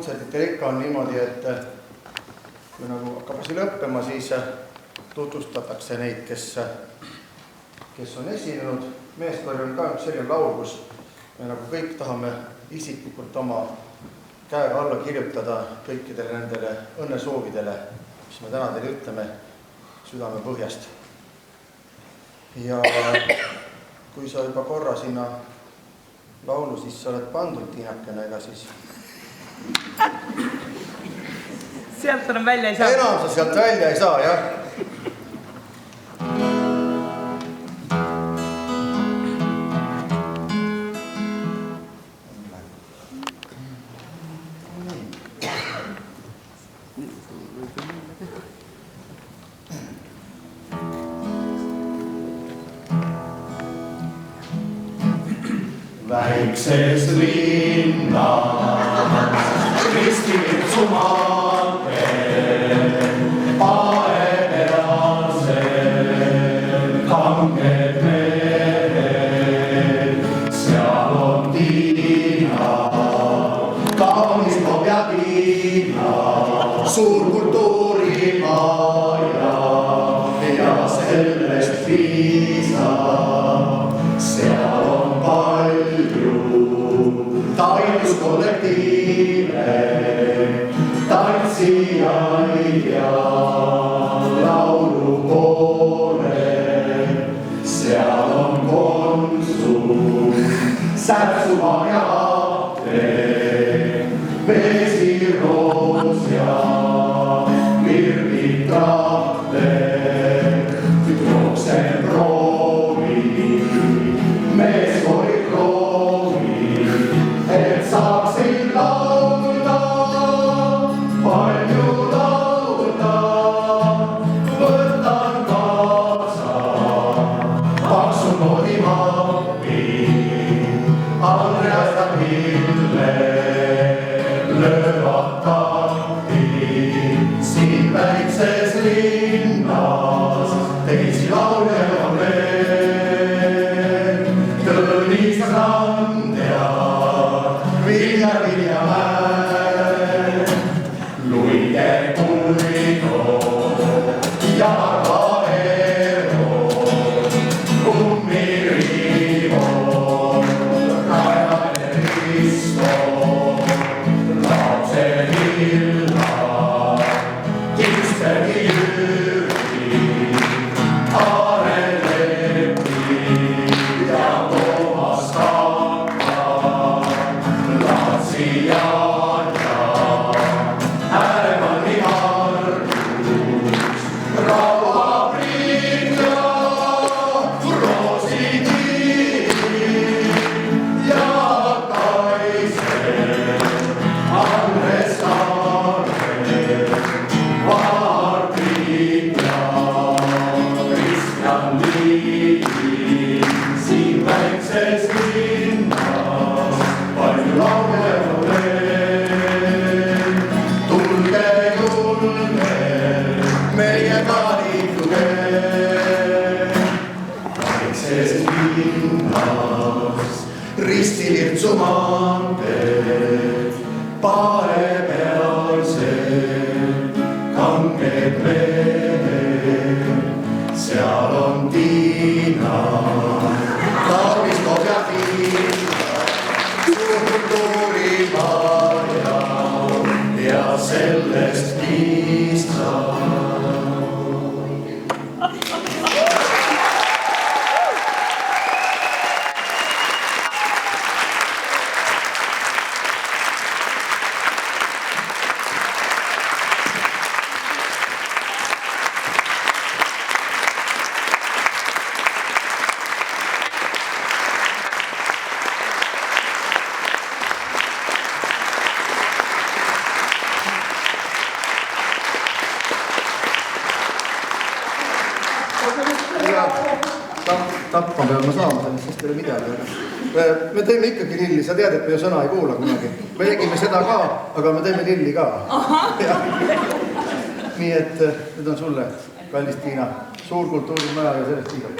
kontserditel ikka on niimoodi, et kui nagu hakkab asi lõppema, siis tutvustatakse neid, kes on esinenud. Meeskoril on ka üks selline laul, kus me nagu kõik tahame isiklikult oma käega alla kirjutada kõikidele nendele õnnesoovidele, mis me täna teile ütleme südame põhjast. Ja kui sa juba korra sinna laulu, siis sa oled pandud, Tiinakene, ega siis... Sealt enam välja ei saa. Enam sa sealt välja ei saa, jah. Väikses linnas Kristilitsu maanteel, paeperasel kanged mehed. Seal on Tiina, kaunis Pobja Tiina, suur kultuurimaja ja sellest piisab. Seal on palju taitluskollektiive, tantsijaid ja laulukoore. Seal on Konsum, Särtsumaa ja apteek, Vesiroos ja Virvitrapteek. Jooksen proovi, meeskori proovi, et saaksin laulda, palju laulda. Võtan kaasa paksu moodi mappi, Andreas ja Hille löövad takti. Siin väikses linnas teisi lauljaid on veel. Tõnis Rand ja Vilja Mäe, Luige Kuido ja Arva Eero, Kummi Riivo, Rajanen Risto, Laapse Hilla, Kingsbergi Jüri, Aaren Leppi ja Toomas Kakka, Laatsi Jaan ja Ääremanni Margus, Raua Priin ja Roosi Tiim ja Kaise, Andres Taare, Vaarpit ja Kristjan Liin. Siin väikses linnas palju lauljaid on veel. Tulge julgelt meiega liituge. Väikses linnas Ristilirtsu maanteel, paepealsed kanged mehed. Seal on Tiina, kaunis Pobja Tiina, suur kultuurimaja ja sellest piisab. Tappa peame saama, sellest ei ole midagi. Me teeme ikka grilli, sa tead, et me ju sõna ei kuula kunagi. Me tegime seda ka, aga me teeme grilli ka. Nii et nüüd on sulle, kallis Tiina, suur kultuurimaja ja sellest piisab.